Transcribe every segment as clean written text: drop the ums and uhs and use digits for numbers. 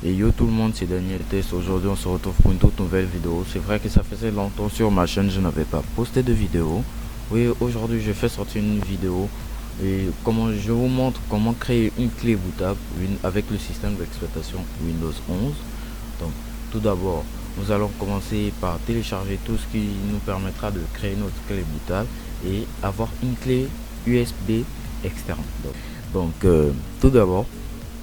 Et yo tout le monde, c'est Daniel Test. Aujourd'hui on se retrouve pour une toute nouvelle vidéo. C'est vrai que ça faisait longtemps sur ma chaîne, je n'avais pas posté de vidéo. Oui, aujourd'hui je fais sortir une vidéo et comment je vous montre comment créer une clé bootable avec le système d'exploitation Windows 11. Donc tout d'abord, nous allons commencer par télécharger tout ce qui nous permettra de créer notre clé bootable et avoir une clé USB externe. Tout d'abord,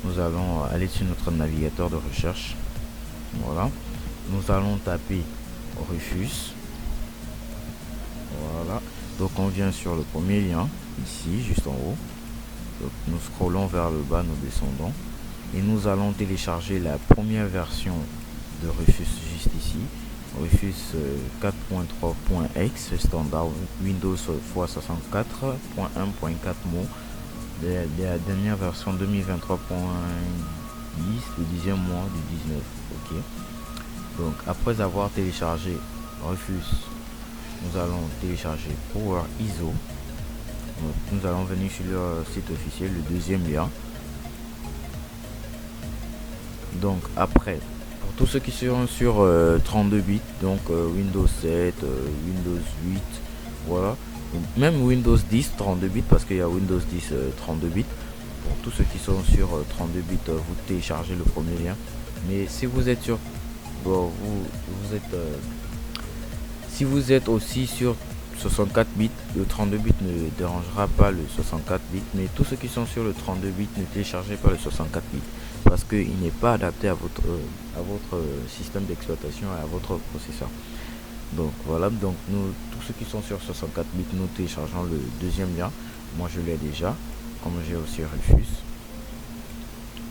nous allons aller sur notre navigateur de recherche. Voilà, nous allons taper Rufus. Voilà, donc on vient sur le premier lien ici juste en haut. Donc, nous scrollons vers le bas, nous descendons et nous allons télécharger la première version de Rufus juste ici, Rufus 4.3.x standard Windows x64.1.4 mots, la dernière version 2023.10, le 10e mois du 19. Ok, donc après avoir téléchargé Rufus, nous allons télécharger Power ISO. Donc, nous allons venir sur leur site officiel, le deuxième lien. Donc après, pour tous ceux qui seront sur 32 bits, donc Windows 7, Windows 8, voilà, même Windows 10 32 bits, parce qu'il y a Windows 10 32 bits. Pour tous ceux qui sont sur 32 bits, vous téléchargez le premier lien. Mais si vous êtes sur si vous êtes aussi sur 64 bits, le 32 bits ne dérangera pas le 64 bits, mais tous ceux qui sont sur le 32 bits, ne téléchargez pas le 64 bits parce qu'il n'est pas adapté à votre système d'exploitation et à votre processeur. Donc voilà, donc nous, tous ceux qui sont sur 64 bits, nous téléchargeons le deuxième lien. Moi je l'ai déjà, comme j'ai aussi Rufus.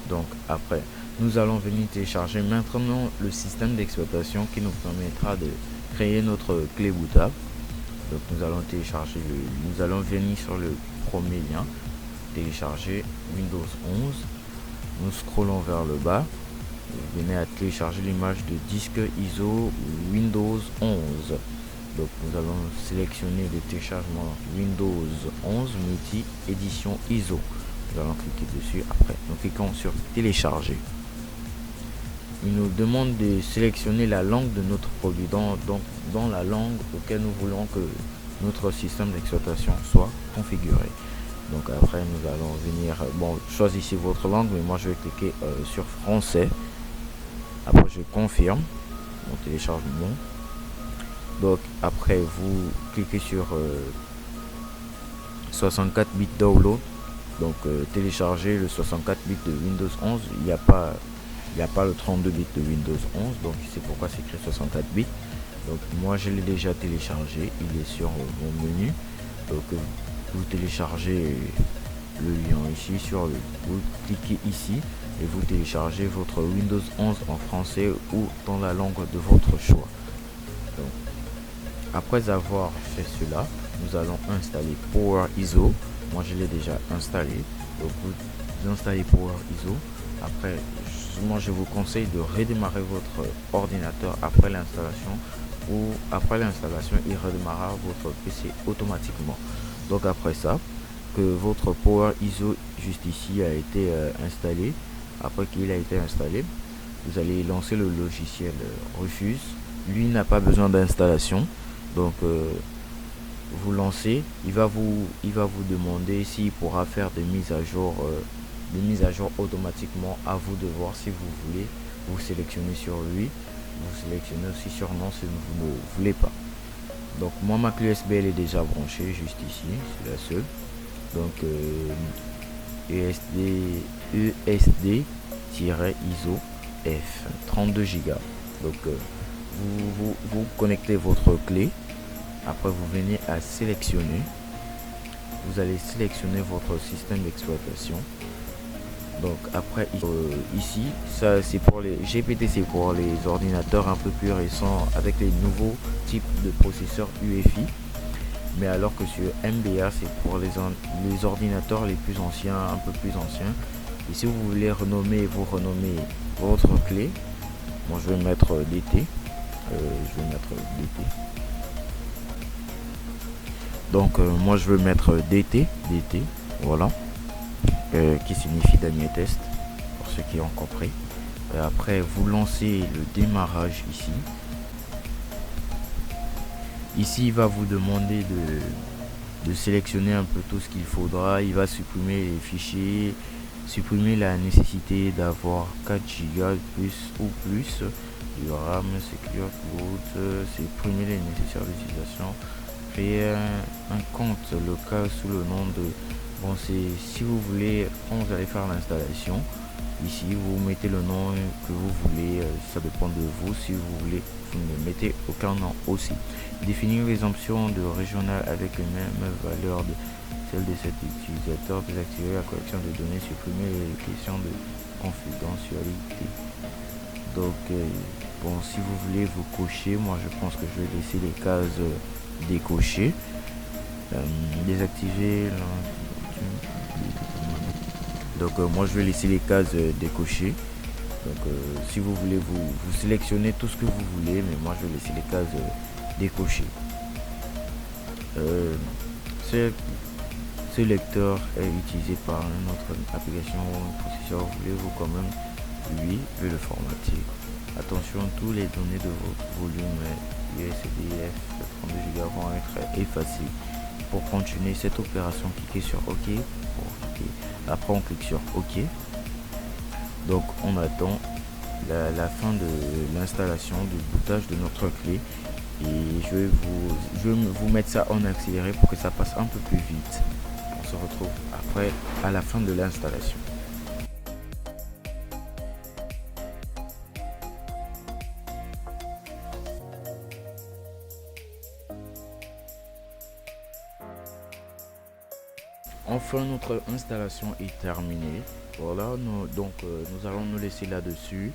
Donc après, nous allons venir télécharger maintenant le système d'exploitation qui nous permettra de créer notre clé bootable. Donc nous allons télécharger nous allons venir sur le premier lien, télécharger Windows 11. Nous scrollons vers le bas, vous venez à télécharger l'image de disque ISO Windows 11. Donc nous allons sélectionner le téléchargement Windows 11 multi édition ISO. Nous allons cliquer dessus. Après nous cliquons sur télécharger. Il nous demande de sélectionner la langue de notre produit dans la langue auquel nous voulons que notre système d'exploitation soit configuré. Donc après nous allons venir, choisissez votre langue, mais moi je vais cliquer sur français. Après je confirme mon téléchargement. Donc après vous cliquez sur 64 bits download. Donc télécharger le 64 bits de Windows 11. Il n'y a pas le 32 bits de Windows 11, donc c'est pourquoi c'est écrit 64 bits. Donc moi je l'ai déjà téléchargé, il est sur mon menu. Donc vous téléchargez le lien ici, vous cliquez ici et vous téléchargez votre Windows 11 en français ou dans la langue de votre choix. Donc après avoir fait cela, nous allons installer Power ISO. Moi je l'ai déjà installé, donc vous installez Power ISO. Après, moi je vous conseille de redémarrer votre ordinateur après l'installation, ou après l'installation il redémarrera votre PC automatiquement. Donc après ça, que votre Power ISO juste ici a été installé, après qu'il a été installé, vous allez lancer le logiciel Rufus. Lui n'a pas besoin d'installation, donc vous lancez, il va vous demander s'il pourra faire des mises à jour automatiquement. À vous de voir si vous voulez. Vous sélectionnez sur lui, vous sélectionnez aussi sur non si vous ne voulez pas. Donc moi ma clé USB elle est déjà branchée juste ici, c'est la seule. Donc ESD-ISO F 32 Go. Donc vous connectez votre clé. Après vous venez à sélectionner, vous allez sélectionner votre système d'exploitation. Donc après ici, ça c'est pour les GPT, c'est pour les ordinateurs un peu plus récents avec les nouveaux types de processeurs UEFI. Mais alors que sur MBA, c'est pour les ordinateurs les plus anciens, un peu plus anciens. Et si vous voulez renommer votre clé, moi je vais mettre DT. Donc moi je veux mettre DT, voilà. Qui signifie Daniel Test, pour ceux qui ont compris. Et après, vous lancez le démarrage ici. Ici, il va vous demander de sélectionner un peu tout ce qu'il faudra. Il va supprimer les fichiers, supprimer la nécessité d'avoir 4 Go plus ou plus du RAM, secure boot, supprimer les nécessaires d'utilisation, créer un compte local sous le nom de, bon, c'est si vous voulez, quand vous allez faire l'installation, ici vous mettez le nom que vous voulez, ça dépend de vous. Si vous voulez, vous ne mettez aucun nom aussi. Définir les options de régional avec les mêmes valeurs de celle de cet utilisateur, désactiver la collection de données, supprimer les questions de confidentialité. Donc bon, si vous voulez vous cocher, moi je pense que je vais laisser les cases décochées. Désactiver donc moi je vais laisser les cases décochées. Donc si vous voulez vous sélectionnez tout ce que vous voulez, mais moi je vais laisser les cases décochées. Ce lecteur est utilisé par une autre application ou un processeur. Voulez-vous quand même lui le formater? Attention, tous les données de votre volume USBF 32 Go vont être effacées. Pour continuer cette opération, cliquez sur OK. Après on clique sur OK. Donc on attend la fin de l'installation, du bootage de notre clé. Et je vais vous mettre ça en accéléré pour que ça passe un peu plus vite. On se retrouve après à la fin de l'installation. Enfin, notre installation est terminée. Voilà, nous allons nous laisser là-dessus.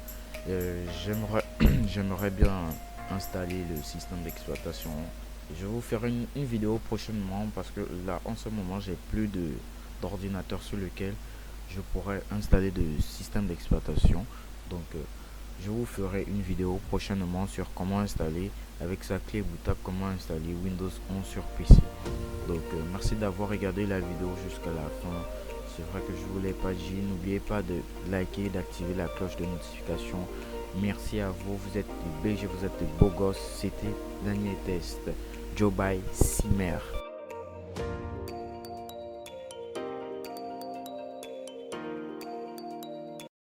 J'aimerais bien installer le système d'exploitation. Je vais vous faire une vidéo prochainement parce que là, en ce moment, j'ai plus d'ordinateur sur lequel je pourrais installer de système d'exploitation. Donc, je vous ferai une vidéo prochainement sur comment installer avec sa clé bootable, comment installer Windows 11 sur PC. Donc merci d'avoir regardé la vidéo jusqu'à la fin. C'est vrai que je vous l'ai pas dit, n'oubliez pas de liker, d'activer la cloche de notification. Merci à vous, vous êtes des BG, vous êtes des beaux gosses. C'était Daniel Test, Joe by Simer.